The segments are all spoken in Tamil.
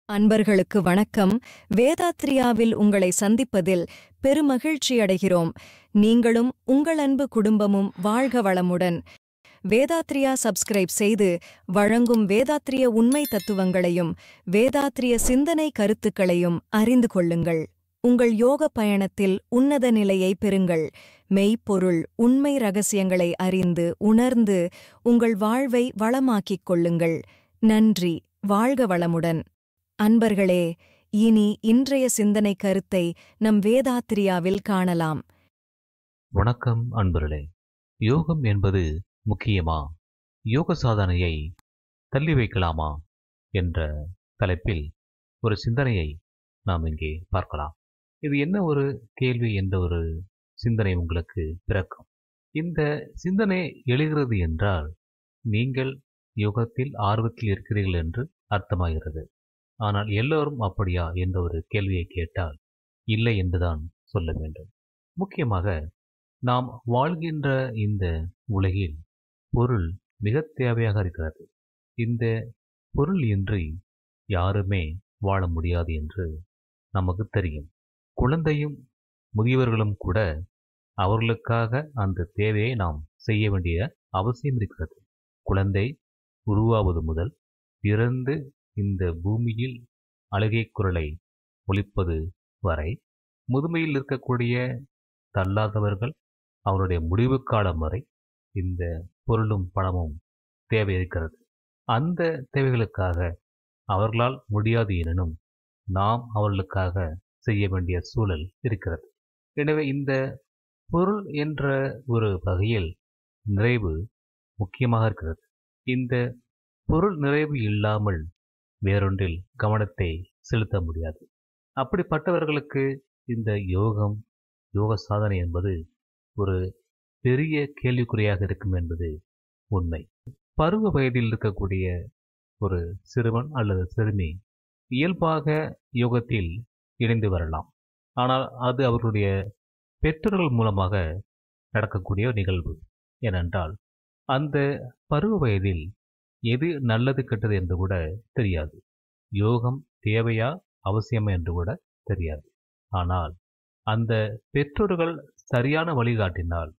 அன்பர்களுக்கு வணக்கம். வேதாத்ரியாவில் உங்களை சந்திப்பதில் பெருமகிழ்ச்சி அடைகிறோம். நீங்களும் உங்கள் அன்பு குடும்பமும் வாழ்க வளமுடன். வேதாத்ரியா சப்ஸ்கிரைப் செய்து வழங்கும் வேதாத்ரிய உண்மை தத்துவங்களையும் வேதாத்ரிய சிந்தனை கருத்துக்களையும் அறிந்து கொள்ளுங்கள். உங்கள் யோக பயணத்தில் உன்னத நிலையை பெறுங்கள். மெய்ப்பொருள் உண்மை ரகசியங்களை அறிந்து உணர்ந்து உங்கள் வாழ்வை வளமாக்கிக் கொள்ளுங்கள். நன்றி. வாழ்க வளமுடன். அன்பர்களே, இனி இன்றைய சிந்தனை கருத்தை நம் வேதாத்ரியாவில் காணலாம். வணக்கம் அன்பர்களே. யோகம் என்பது முக்கியமா, யோக சாதனையை தள்ளி வைக்கலாமா என்ற தலைப்பில் ஒரு சிந்தனையை நாம் இங்கே பார்க்கலாம். இது என்ன ஒரு கேள்வி என்ற ஒரு சிந்தனை உங்களுக்கு பிறக்கும். இந்த சிந்தனை எழுகிறது என்றால் நீங்கள் யோகத்தில் ஆர்வத்தில் இருக்கிறீர்கள் என்று அர்த்தமாகிறது. ஆனால் எல்லோரும் அப்படியா என்ற ஒரு கேள்வியை கேட்டால் இல்லை என்றுதான் சொல்ல வேண்டும். முக்கியமாக நாம் வாழ்கின்ற இந்த உலகில் பொருள் மிக தேவையாக இருக்கிறது. இந்த பொருள் இன்றி யாருமே வாழ முடியாது என்று நமக்கு தெரியும். குழந்தையும் முதியவர்களும் கூட அவர்களுக்காக அந்த தேவையை நாம் செய்ய வேண்டிய அவசியம் இருக்கிறது. குழந்தை உருவாவது முதல் பிறந்து இந்த பூமியில் அழுகை குரலை ஒலிப்பது வரை, முதுமையில் இருக்கக்கூடிய தள்ளாதவர்கள் அவருடைய முடிவு காலம் வரை இந்த பொருளும் பணமும் தேவை இருக்கிறது. அந்த தேவைகளுக்காக அவர்களால் முடியாது எனினும் நாம் அவர்களுக்காக செய்ய வேண்டிய சூழல் இருக்கிறது. எனவே இந்த பொருள் என்ற ஒரு வகையில் நிறைவு முக்கியமாக இருக்கிறது. இந்த பொருள் நிறைவு இல்லாமல் வேறொன்றில் கவனத்தை செலுத்த முடியாது. அப்படிப்பட்டவர்களுக்கு இந்த யோக சாதனை என்பது ஒரு பெரிய கேள்விக்குறியாக இருக்கும் என்பது உண்மை. பருவ வயதில் இருக்கக்கூடிய ஒரு சிறுவன் அல்லது சிறுமி இயல்பாக யோகத்தில் இணைந்து வரலாம். ஆனால் அது அவர்களுடைய பெற்றோர்கள் மூலமாக நடக்கக்கூடிய நிகழ்வு. ஏனென்றால் அந்த பருவ வயதில் எது நல்லது கெட்டது என்று கூட தெரியாது. யோகம் தேவையா அவசியமா என்று கூட தெரியாது. ஆனால் அந்த பெற்றோர்கள் சரியான வழிகாட்டினால்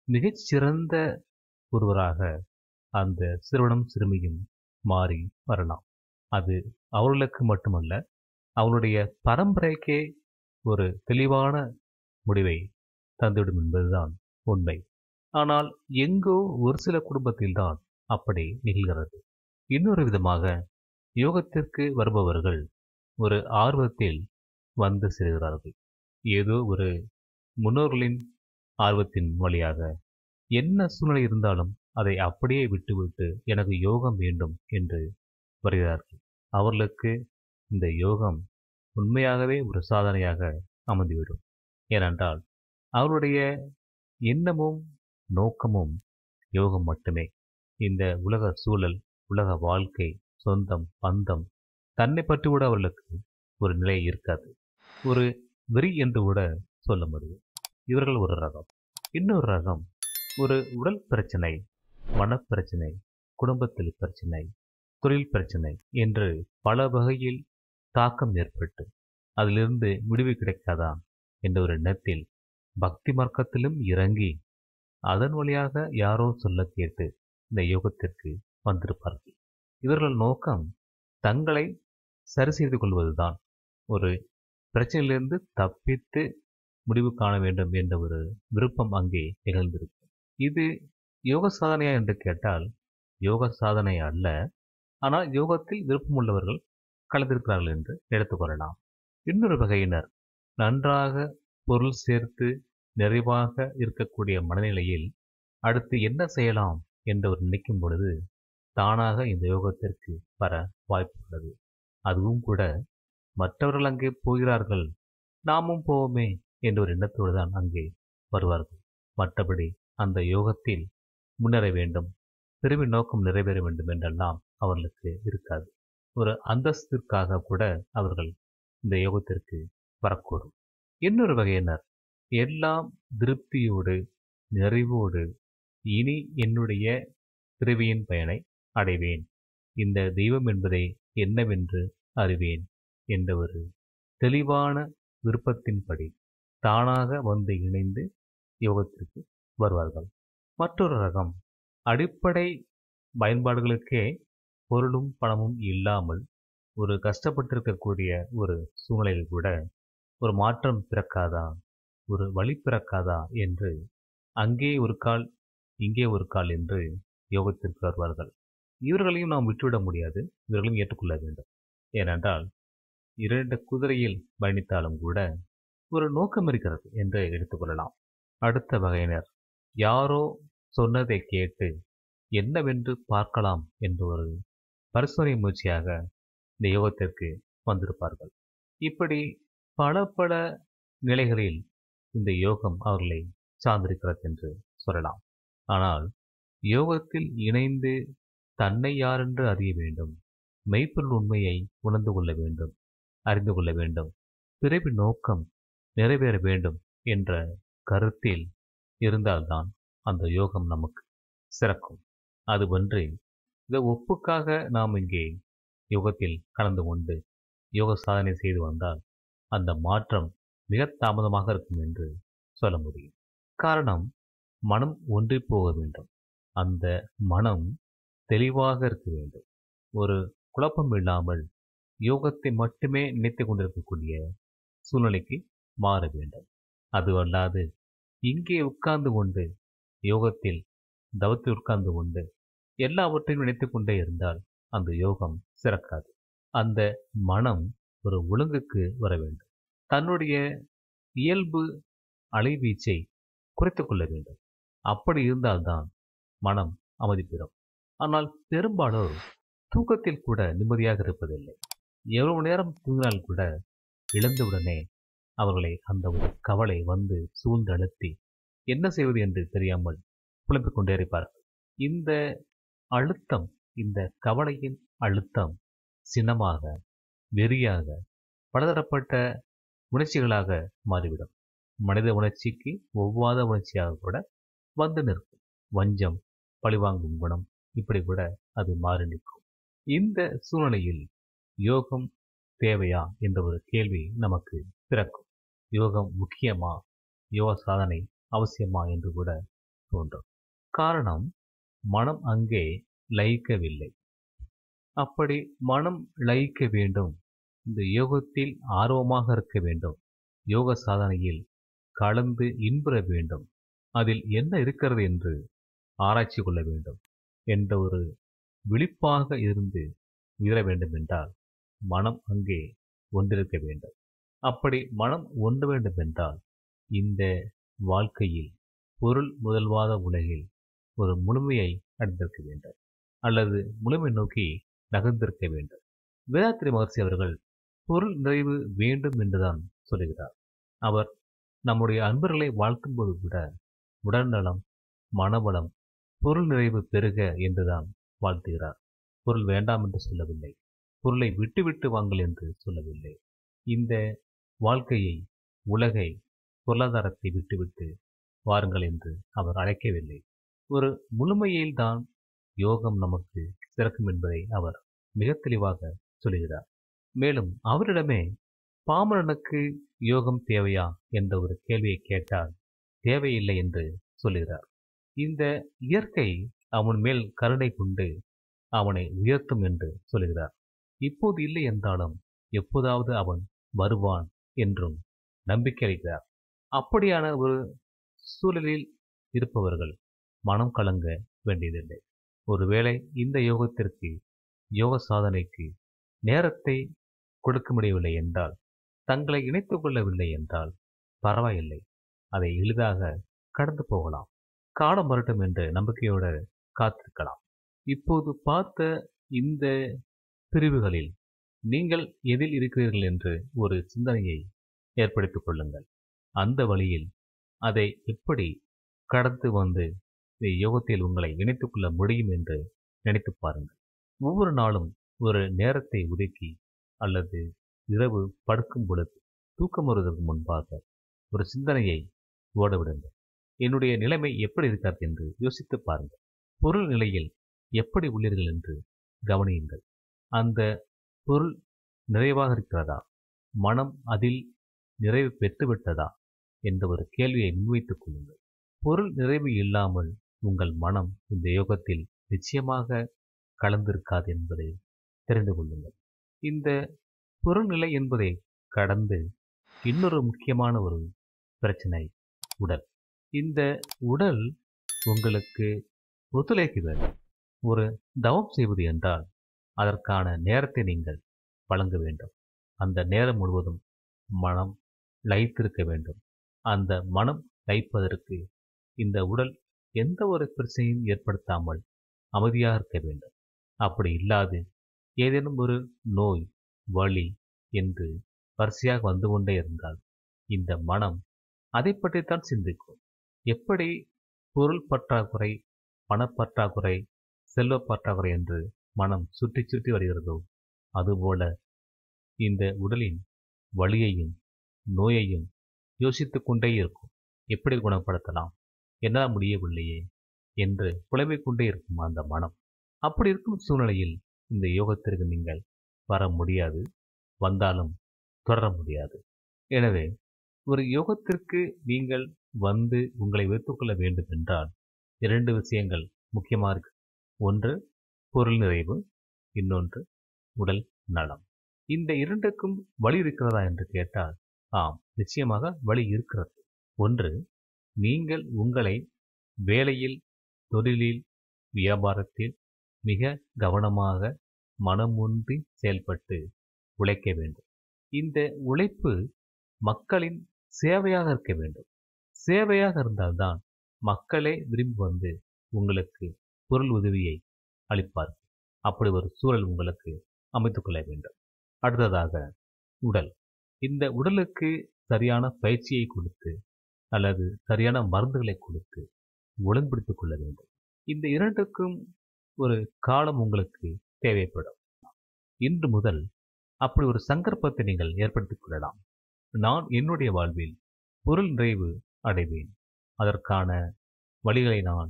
மிகச்சிறந்த ஒருவராக அந்த சிறுவனும் சிறுமியும் மாறி வரலாம். அது அவர்களுக்கு மட்டுமல்ல, அவருடைய பரம்பரைக்கே ஒரு தெளிவான முடிவை தந்துவிடும் என்பதுதான் உண்மை. ஆனால் எங்கோ ஒரு சில குடும்பத்தில்தான் அப்படி நிகழ்கிறது. இன்னொரு விதமாக யோகத்திற்கு வருபவர்கள் ஒரு ஆர்வத்தில் வந்து சேர்கிறார்கள். ஏதோ ஒரு முன்னோர்களின் ஆர்வத்தின் வழியாக என்ன சூழ்நிலை இருந்தாலும் அதை அப்படியே விட்டுவிட்டு எனக்கு யோகம் வேண்டும் என்று வருகிறார்கள். அவர்களுக்கு இந்த யோகம் உண்மையாகவே ஒரு சாதனையாக அமைந்துவிடும். ஏனென்றால் அவருடைய எண்ணமும் நோக்கமும் யோகம் மட்டுமே. இந்த உலக சூழல், உலக வாழ்க்கை, சொந்தம், பந்தம், தன்னை பற்றி கூட அவர்களுக்கு ஒரு நிலை இருக்காது. ஒரு வெறி என்று கூட சொல்ல முடியும். இவர்கள் ஒரு ரகம். இன்னொரு ரகம் ஒரு உடல் பிரச்சனை, மனப்பிரச்சனை, குடும்பத்தில் பிரச்சனை, தொழில் பிரச்சனை என்று பல வகையில் தாக்கம் ஏற்பட்டு அதிலிருந்து முடிவு கிடைக்காதா என்ற ஒரு எண்ணத்தில் பக்தி மார்க்கத்திலும் இறங்கி அதன் வழியாக யாரோ சொல்ல கேட்டு இந்த யோகத்திற்கு வந்திருப்பார்கள். இவர்கள் நோக்கம் தங்களை சரி செய்து கொள்வதுதான். ஒரு பிரச்சனையிலிருந்து தப்பித்து முடிவு காண வேண்டும் என்ற ஒரு விருப்பம் அங்கே நிகழ்ந்திருக்கும். இது யோக சாதனையா என்று கேட்டால் யோக சாதனை அல்ல. ஆனால் யோகத்தில் விருப்பம் உள்ளவர்கள் கலந்திருக்கிறார்கள் என்று எடுத்துக்கொள்ளலாம். இன்னொரு வகையினர் நன்றாக பொருள் சேர்த்து நிறைவாக இருக்கக்கூடிய மனநிலையில் அடுத்து என்ன செய்யலாம் என்று அவர் நினைக்கும் பொழுது தானாக இந்த யோகத்திற்கு வர வாய்ப்பு உள்ளது. அதுவும் கூட மற்றவர்கள் அங்கே போகிறார்கள், நாமும் போவோமே என்ற ஒரு எண்ணத்தோடு தான் அங்கே வருவார்கள். மற்றபடி அந்த யோகத்தில் முன்னேற வேண்டும், பிறவி நோக்கம் நிறைவேற வேண்டும் என்றெல்லாம் அவர்களுக்கு இருக்காது. ஒரு அந்தஸ்திற்காக கூட அவர்கள் இந்த யோகத்திற்கு வரக்கூடும். இன்னொரு வகையினர் எல்லாம் திருப்தியோடு நிறைவோடு இனி என்னுடைய பிறவியின் பயனை அடைவேன், இந்த தெய்வம் என்பதை என்னவென்று அறிவேன் என்ற ஒரு தெளிவான விருப்பத்தின்படி தானாக வந்து இணைந்து யோகத்திற்கு வருவார்கள். மற்றொரு ரகம் அடிப்படை பயன்பாடுகளுக்கே பொருளும் பணமும் இல்லாமல் ஒரு கஷ்டப்பட்டிருக்கக்கூடிய ஒரு சூழ்நிலையில் கூட ஒரு மாற்றம் பிறக்காதா, ஒரு வழி பிறக்காதா என்று அங்கே ஒரு கால் இங்கே ஒரு கால் என்று யோகத்திற்கு வருவார்கள். இவர்களையும் நாம் விட்டுவிட முடியாது, இவர்களையும் ஏற்றுக்கொள்ள வேண்டும். ஏனென்றால் 2 குதிரையில் பயணித்தாலும் கூட ஒரு நோக்கம் இருக்கிறது என்று எடுத்துக்கொள்ளலாம். அடுத்த வகையினர் யாரோ சொன்னதை கேட்டு என்னவென்று பார்க்கலாம் என்ற ஒரு பரிசோதனை முயற்சியாக இந்த யோகத்திற்கு வந்திருப்பார்கள். இப்படி பல பல நிலைகளில் இந்த யோகம் அவர்களை சார்ந்திருக்கிறது என்று சொல்லலாம். ஆனால் யோகத்தில் இணைந்து தன்னை யாரென்று அறிய வேண்டும், மெய்ப்பொருள் உண்மையை உணர்ந்து கொள்ள வேண்டும், அறிந்து கொள்ள வேண்டும், பிறவி நோக்கம் நிறைவேற வேண்டும் என்ற கருத்தில் இருந்தால்தான் அந்த யோகம் நமக்கு சிறக்கும். அதுவன்றி இந்த ஒப்புக்காக நாம் இங்கே யோகத்தில் கலந்து கொண்டு யோக சாதனை செய்து வந்தால் அந்த மாற்றம் மிக தாமதமாக இருக்கும் என்று சொல்ல முடியும். காரணம், மனம் ஒன்றி போக வேண்டும். அந்த மனம் தெளிவாக இருக்க வேண்டும். ஒரு குழப்பம் இல்லாமல் யோகத்தை மட்டுமே நினைத்து கொண்டிருக்கக்கூடிய சூழ்நிலைக்கு மாற வேண்டும். அதுவல்லாது இங்கே உட்கார்ந்து கொண்டு யோகத்தில் தவத்தில் உட்கார்ந்து கொண்டு எல்லாவற்றையும் நினைத்து கொண்டே இருந்தால் அந்த யோகம் சிறக்காது. அந்த மனம் ஒரு ஒழுங்குக்கு வர வேண்டும். தன்னுடைய இயல்பு அலைவீச்சை குறைத்துக் கொள்ள வேண்டும். அப்படி இருந்தால்தான் மனம் அமைதி பெறும். ஆனால் பெரும்பாலோர் தூக்கத்தில் கூட நிம்மதியாக இருப்பதில்லை. எவ்வளவு நேரம் தூங்கினால் கூட இழந்தவுடனே அவர்களை அந்த ஒரு கவலை வந்து சூழ்ந்தழுத்தி என்ன செய்வது என்று தெரியாமல் புலம்பிக் கொண்டே இருப்பார்கள். இந்த அழுத்தம், இந்த கவலையின் அழுத்தம் சினமாக, வெறியாக, பலதரப்பட்ட உணர்ச்சிகளாக மாறிவிடும். மனித உணர்ச்சிக்கு ஒவ்வாத உணர்ச்சியாக கூட வந்து நிற்கும். வஞ்சம், பழிவாங்கும் குணம், இப்படி கூட அது மாறி நிற்கும். இந்த சூழ்நிலையில் யோகம் தேவையா என்ற ஒரு கேள்வி நமக்கு பிறக்கும். யோகம் முக்கியமா, யோக சாதனை அவசியமா என்று கூட தோன்றும். காரணம், மனம் அங்கே லயிக்கவில்லை. அப்படி மனம் லயிக்க வேண்டும், இந்த யோகத்தில் ஆர்வமாக இருக்க வேண்டும், யோக சாதனையில் கலந்து இன்புற வேண்டும், அதில் என்ன இருக்கிறது என்று ஆராய்ச்சி கொள்ள வேண்டும் என்ற ஒரு விழிப்பாக இருந்து உயர வேண்டும் என்றால் மனம் அங்கே ஒன்றிருக்க வேண்டும். அப்படி மனம் ஒன்று வேண்டும் என்றால் இந்த வாழ்க்கையில் பொருள் முதல்வாத உலகில் ஒரு முழுமையை அடைந்திருக்க வேண்டும், அல்லது முழுமை நோக்கி நகர்ந்திருக்க வேண்டும். வேதாத்திரி மகர்ஷி அவர்கள் பொருள் நிறைவு வேண்டும் என்றுதான் சொல்லுகிறார். அவர் நம்முடைய அன்பர்களை வாழ்த்தும் போது கூட உடல்நலம், மனவளம், பொருள் நிறைவு பெருக என்றுதான் வாழ்த்துகிறார். பொருள் வேண்டாம் என்று சொல்லவில்லை, பொருளை விட்டு வாங்கள் என்று சொல்லவில்லை. இந்த வாழ்க்கையை, உலகை, பொருளாதாரத்தை விட்டுவிட்டு வாருங்கள் என்று அவர் அழைக்கவில்லை. ஒரு முழுமையில்தான் யோகம் நமக்கு சிறக்கும் என்பதை அவர் மிக தெளிவாக சொல்கிறார். மேலும் அவரிடமே பாமரனுக்கு யோகம் தேவையா என்ற ஒரு கேள்வியை கேட்டால் தேவையில்லை என்று சொல்கிறார். இந்த இயற்கை அவன் மேல் கருணை கொண்டு அவனை உயர்த்தும் என்று சொல்கிறார். இப்போது இல்லை என்றாலும் எப்போதாவது அவன் வருவான் என்றும் நம்பிக்கை அளிக்கிறார். அப்படியான ஒரு சூழலில் இருப்பவர்கள் மனம் கலங்க வேண்டியதில்லை. ஒருவேளை இந்த யோகத்திற்கு, யோக சாதனைக்கு நேரத்தை கொடுக்க முடியவில்லை என்றால், தங்களை இணைத்துக் கொள்ளவில்லை என்றால் பரவாயில்லை, அதை எளிதாக கடந்து போகலாம். காலம் வரட்டும் என்ற நம்பிக்கையோடு காத்திருக்கலாம். இப்போது பார்த்த இந்த பிரிவுகளில் நீங்கள் எதில் இருக்கிறீர்கள் என்று ஒரு சிந்தனையை ஏற்படுத்திக் கொள்ளுங்கள். அந்த வழியில் அதை எப்படி கடந்து வந்து யோகத்தில் உங்களை இணைத்துக் கொள்ள முடியும் என்று நினைத்து பாருங்கள். ஒவ்வொரு நாளும் ஒரு நேரத்தை ஒதுக்கி, அல்லது இரவு படுக்கும் பொழுது தூக்கம் வருவதற்கு முன்பாக ஒரு சிந்தனையை ஓடவிடுங்கள். என்னுடைய நிலைமை எப்படி இருக்கிறது என்று யோசித்து பாருங்கள். பொருள் நிலையில் எப்படி உள்ளீர்கள் என்று கவனியுங்கள். அந்த பொருள் நிறைவாக இருக்கிறதா, மனம் அதில் நிறைவு பெற்றுவிட்டதா என்ற ஒரு கேள்வியை முன்வைத்துக் கொள்ளுங்கள். பொருள் நிறைவு இல்லாமல் உங்கள் மனம் இந்த யோகத்தில் நிச்சயமாக கலந்திருக்காது என்பதை தெரிந்து கொள்ளுங்கள். இந்த பொருள்நிலை என்பதை கடந்து இன்னொரு முக்கியமான ஒரு பிரச்சனை உடல். இந்த உடல் உங்களுக்கு ஒத்துழைக்க வேண்டும். ஒரு தவம் செய்வது என்றால் அதற்கான நேரத்தை நீங்கள் வழங்க வேண்டும். அந்த நேரம் முழுவதும் மனம் லயித்திருக்க வேண்டும். அந்த மனம் லயிப்பதற்கு இந்த உடல் எந்த ஒரு பிரச்சனையும் ஏற்படுத்தாமல் அமைதியாக இருக்க வேண்டும். அப்படி இல்லாது ஏதேனும் ஒரு நோய், வலி என்று வரிசையாக வந்து கொண்டே இருந்தால் இந்த மனம் அதை பற்றித்தான் சிந்திக்கும். எப்படி பொருள் பற்றாக்குறை, பணப்பற்றாக்குறை, செல்வ பற்றாக்குறை என்று மனம் சுற்றி சுற்றி வருகிறதோ அதுபோல இந்த உடலின் வலியையும் நோயையும் யோசித்துக் கொண்டே இருக்கும். எப்படி குணப்படுத்தலாம், என்னால் முடியவில்லையே என்று புலம்பிக் கொண்டே இருக்கும் அந்த மனம். அப்படி இருக்கும் சூழ்நிலையில் இந்த யோகத்திற்கு நீங்கள் வர முடியாது, வந்தாலும் தொடர முடியாது. எனவே ஒரு யோகத்திற்கு நீங்கள் வந்து உங்களை வைத்துக்கொள்ள வேண்டும் என்றால் 2 விஷயங்கள் முக்கியமாக இருக்கு. ஒன்று பொருள் நிறைவு, இன்னொன்று உடல் நலம். இந்த 2க்கும் வழி இருக்கிறதா என்று கேட்டால் ஆம், நிச்சயமாக வழி இருக்கிறது. ஒன்று, நீங்கள் உங்களை வேலையில், தொழிலில், வியாபாரத்தில் மிக கவனமாக மனமொன்றி செயல்பட்டு உழைக்க வேண்டும். இந்த உழைப்பு மக்களின் சேவையாக இருக்க வேண்டும். சேவையாக இருந்தால்தான் மக்களே விரும்பி வந்து உங்களுக்கு பொருள் உதவியை அளிப்பார்கள். அப்படி ஒரு சூழல் உங்களுக்கு அமைத்துக் கொள்ள வேண்டும். அடுத்ததாக உடல். இந்த உடலுக்கு சரியான பயிற்சியை கொடுத்து அல்லது சரியான மருந்துகளை கொடுத்து ஒழுங்குபடுத்திக் கொள்ள வேண்டும். இந்த 2க்கும் ஒரு காலம் உங்களுக்கு தேவைப்படும். இன்று முதல் அப்படி ஒரு சங்கற்பத்தை நீங்கள் ஏற்படுத்திக் கொள்ளலாம். நான் என்னுடைய வாழ்வில் பொருள் நிறைவு அடைவேன், அதற்கான வழிகளை நான்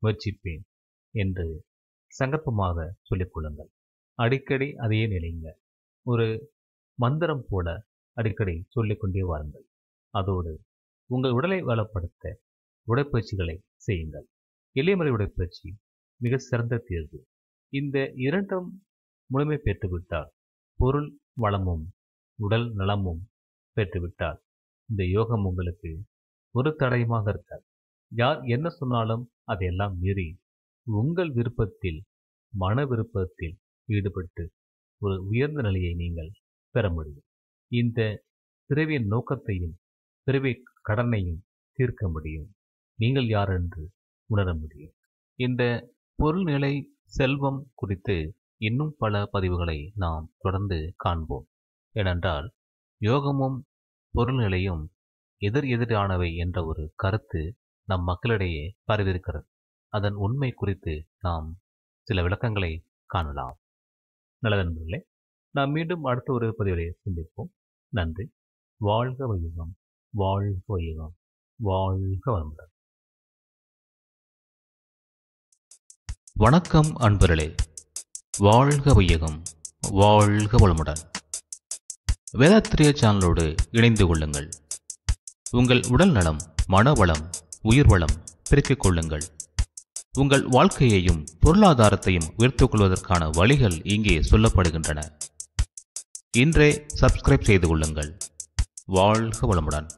முயற்சிப்பேன் என்று சங்கற்பமாக சொல்லிக் கொள்ளுங்கள். அடிக்கடி அதையே நினைங்க. ஒரு மந்திரம் போல அடிக்கடி சொல்லிக்கொண்டே வாருங்கள். அதோடு உங்கள் உடலை வளப்படுத்த உடற்பயிற்சிகளை செய்யுங்கள். எளியமுறை உடற்பயிற்சி மிக சிறந்த தீர்வு. இந்த 2ம் முழுமை பெற்றுவிட்டால், பொருள் வளமும் உடல் நலமும் பெற்றுவிட்டால் இந்த யோகம் உங்களுக்கு ஒரு தடயமாக இருக்காது. யார் என்ன சொன்னாலும் அதையெல்லாம் மீறி உங்கள் விருப்பத்தில், மன விருப்பத்தில் ஈடுபட்டு ஒரு உயர்ந்த நிலையை நீங்கள் பெற முடியும். இந்த பிறவியின் நோக்கத்தையும் பிறவி கடனையும் தீர்க்க முடியும். நீங்கள் யார் என்று உணர முடியும். இந்த பொருள்நிலை, செல்வம் குறித்து இன்னும் பல பதிவுகளை நாம் தொடர்ந்து காண்போம். ஏனென்றால் யோகமும் பொருள்நிலையும் எதிரானவை என்ற ஒரு கருத்து நம் மக்களிடையே பரவியிருக்கிறது. அதன் உண்மை குறித்து நாம் சில விளக்கங்களை காணலாம். நல்ல நண்பர்களே, நாம் மீண்டும் அடுத்த ஒரு பதிவிலே சந்திப்போம். நன்றி. வாழ்க வையகம், வாழ்க வையகம், வாழ்க வளமுடன். வணக்கம் அன்பர்களே. வாழ்க வையகம், வாழ்க வளமுடன். வேதாத்திரிய சேனலோடு இணைந்து கொள்ளுங்கள். உங்கள் உடல் நலம், மனவளம், உயிர் வளம் பெருக்கிக் கொள்ளுங்கள். உங்கள் வாழ்க்கையையும் பொருளாதாரத்தையும் உயர்த்திக் கொள்வதற்கான வழிகள் இங்கே சொல்லப்படுகின்றன. இன்றே சப்ஸ்கிரைப் செய்து கொள்ளுங்கள். வாழ்க வளமுடன்.